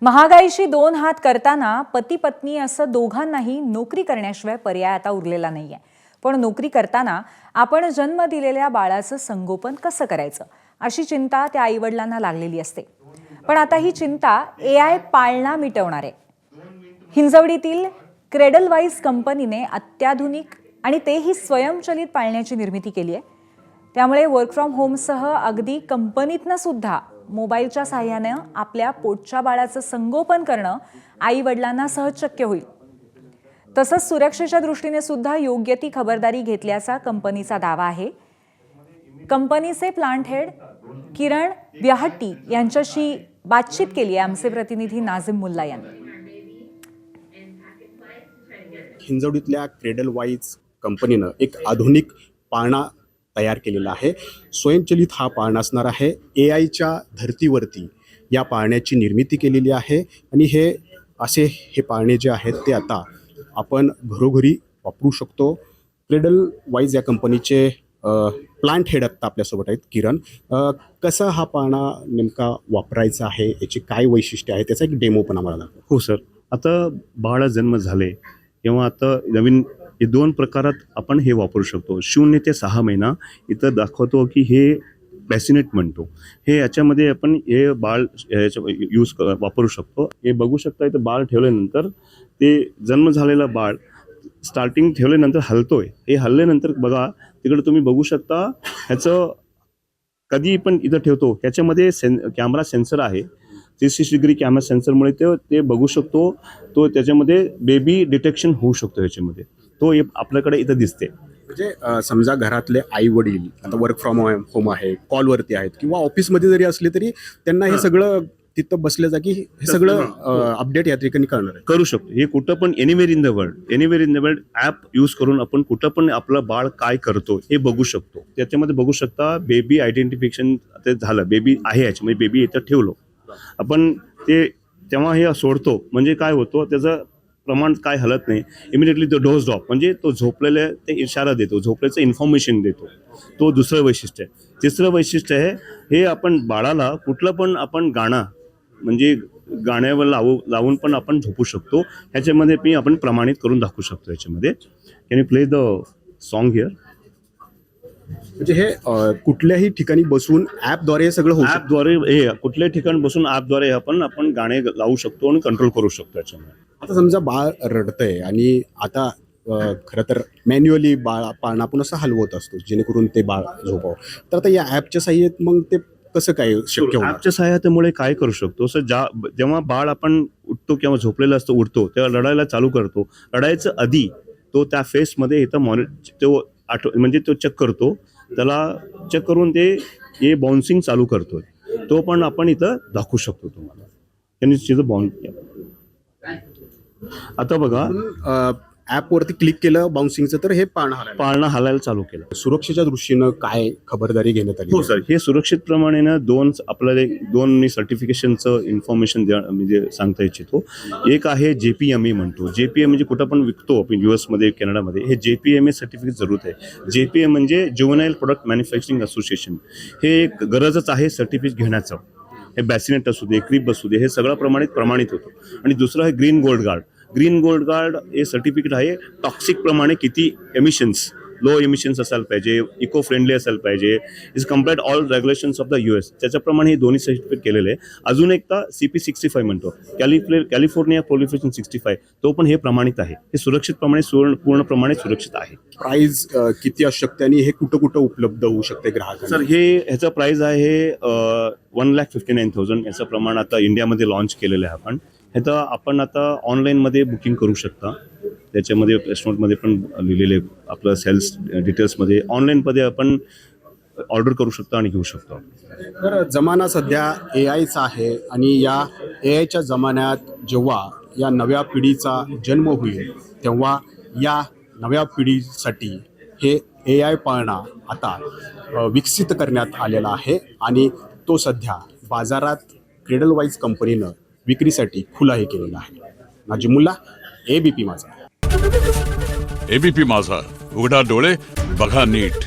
महागाईशी दोन हात करताना पती पत्नी असं दोघांनाही नोकरी करण्याशिवाय पर्याय आता उरलेला नाहीये. पण नोकरी करताना आपण जन्म दिलेल्या बाळाचं संगोपन कसं करायचं अशी चिंता त्या आईवडिलांना लागलेली असते. पण आता ही चिंता AI पाळणा मिटवणार आहे. हिंजवडीतील क्रेडलवाईज कंपनीने अत्याधुनिक आणि तेही स्वयंचलित पाळण्याची निर्मिती केली आहे. त्यामुळे वर्क फ्रॉम होमसह अगदी कंपनीतनं सुद्धा मोबाईलच्या साहाय्याने आपल्या पोटच्या बाळाचं संगोपन करणं आई वडिलांना सहज शक्य होईल. तसंच सुरक्षेच्या दृष्टीने सुद्धा योग्य ती खबरदारी घेतल्याचा कंपनीचा दावा आहे. कंपनीचे प्लांट हेड किरण व्याहट्टी यांच्याशी बातचीत केली आहे आमचे प्रतिनिधी नाझिम मुल्ला यांनी. हिंजवडीतल्या क्रेडलवाईज कंपनीनं एक आधुनिक पाळणा तयार केलेला आहे. स्वयंचलित हा पाळणा असणार आहे. AIच्या धर्तीवरती या पाळण्याची निर्मिती केलेली आहे आणि हे पाळणे जे आहेत ते आता आपण घरोघरी वापरू शकतो. क्रेडलवाईज या कंपनीचे प्लांट हेड आत्ता आपल्यासोबत आहेत किरण. कसा हा पाळणा नेमका वापरायचा आहे, याची काय वैशिष्ट्य आहे, त्याचा एक डेमो पण आम्हाला दाखवा. हो सर, आता बाळा जन्म झाले तेव्हा आता नवीन हे दोन प्रकारात आपण हे वापरू शकतो. 0 ते 6 महिना इथं दाखवतो की हे बॅसिनेट म्हणतो. हे याच्यामध्ये आपण हे बाळ वापरू शकतो. हे बघू शकता इथं बाळ ठेवल्यानंतर ते जन्म झालेला बाळ स्टार्टिंग ठेवल्यानंतर हलतोय. हे हलल्यानंतर बघा तिकडे तुम्ही बघू शकता ह्याचं कधी पण इथं ठेवतो ह्याच्यामध्ये कॅमेरा सेन्सर आहे. 360 डिग्री कॅमेरा सेन्सरमुळे ते बघू शकतो. तो त्याच्यामध्ये बेबी डिटेक्शन होऊ शकतो. ह्याच्यामध्ये तो आपल्याकडे इथं दिसते. म्हणजे समजा घरातले आई वडील आता वर्क फ्रॉम होम आहे, कॉलवरती आहेत किंवा ऑफिसमध्ये जरी असले तरी त्यांना हे सगळं तिथं बसल्या जागी हे सगळं अपडेट या ठिकाणी करणार आहे. करू शकतो. हे कुठं पण anywhere in the world app use करून आपण कुठं पण आपलं बाळ काय करतो हे बघू शकतो. त्याच्यामध्ये बघू शकता बेबी आयडेंटिफिकेशन ते झालं. बेबी आहे याच्यामध्ये, बेबी इथं ठेवलो आपण ते तेव्हा हे सोडतो. म्हणजे काय होतं त्याचं प्रमाण काय हलत नाही. इमिडिएटली तो डोस ड्रॉप म्हणजे तो झोपलेला ते इशारा देतो, झोपल्याचं इन्फॉर्मेशन देतो. तो दुसरं वैशिष्ट्य आहे. तिसरं वैशिष्ट्य आहे हे आपण बाळाला कुठलं पण आपण गाणं म्हणजे गाण्यावर लावून पण आपण झोपू शकतो. ह्याच्यामध्ये आपण प्रमाणित करून दाखवू शकतो. ह्याच्यामध्ये can you play the song here. म्हणजे हे कुठल्याही ठिकाणी बसून ॲपद्वारे हे सगळं होऊ शकतं. ॲपद्वारे हे कुठल्याही ठिकाणी बसून ॲपद्वारे आपण गाणे लावू शकतो आणि कंट्रोल करू शकतो. याच्यामध्ये आता समजा बाळ रडतंय आणि आता खरं तर मॅन्युअली पाळणा आपण असं हलवत असतो जेणेकरून ते बाळ झोपावं. तर आता या ॲपच्या साह्यात मग ते कसं काय शक्य होणार? ॲपच्या सहाय्यामुळे काय करू शकतो सर, जेव्हा बाळ आपण उठतो किंवा झोपलेला असतो उठतो तेव्हा रडायला चालू करतो. रडायचं आधी तो त्या फेसमध्ये इथं म्हणजे तो चेक करतो. त्याला चेक करून ते बाउन्सिंग चालू करतो. तो पण आपण इथं दाखवू शकतो तुम्हाला. आता बघा ॲपवरती क्लिक केलं बाउन्सिंगचं तर हे पाळणा हलायला चालू केलं. सुरक्षेच्या दृष्टीनं काय खबरदारी घेण्यात आली? हो सर, हे सुरक्षित प्रमाणे ना दोन मी सर्टिफिकेशनचं इन्फॉर्मेशन म्हणजे सांगता इच्छितो. एक आहे JPMA म्हणतो. JPMA म्हणजे कुठं पण विकतो आपण US मध्ये कॅनडामध्ये. हे JPMA सर्टिफिकेट जरूर आहे. JPMA म्हणजे ज्युव्हेनाइल प्रोडक्ट मॅन्युफॅक्चरिंग असोसिएशन. हे एक गरजच आहे सर्टिफिकेट घेण्याचं. हे बॅसिनेट असू दे, क्रिप असू दे, हे सगळं प्रमाणित होतं. आणि दुसरं आहे ग्रीन गोल्ड गार्ड हे सर्टिफिकेट आहे. टॉक्सिक प्रमाणे किती एमिशन्स, लो एमिशन्स असायला पाहिजे, इको फ्रेंडली असायला पाहिजे, is complete all regulations of the US. त्याच्याप्रमाणे हे दोन्ही सर्टिफिकेट केलेले आहे. अजून एकदा CP65 म्हणतो, कॅलिफोर्निया प्रोलिफरेशन 65, तो पण हे प्रमाणित आहे. हे सुरक्षित प्रमाणे पूर्णप्रमाणे सुरक्षित आहे. प्राइस किती असू शकते आणि हे कुठं उपलब्ध होऊ शकते ग्राहकांना? सर ह्याचं प्राइस आहे 1,59,000. याचं प्रमाण आता इंडियामध्ये लॉन्च केलेलं आहे आपण. ह्याचं आपण आता ऑनलाईनमध्ये बुकिंग करू शकता. त्याच्यामध्ये रेस्टॉरंटमध्ये पण लिहिलेले आपलं सेल्स डिटेल्समध्ये ऑनलाईनमध्ये आपण ऑर्डर करू शकतो आणि घेऊ शकतो. तर जमाना सध्या AIचा आहे आणि या AIच्या जमान्यात जेव्हा या नव्या पिढीचा जन्म होईल तेव्हा या नव्या पिढीसाठी हे AI पाळणा आता विकसित करण्यात आलेला आहे आणि तो सध्या बाजारात क्रेडलवाईज कंपनीनं विक्रीसाठी खुलाही केलेला आहे. नाझिम मुल्ला, ABP माझा. ABP माझा, उघडा डोळे बघा नीट.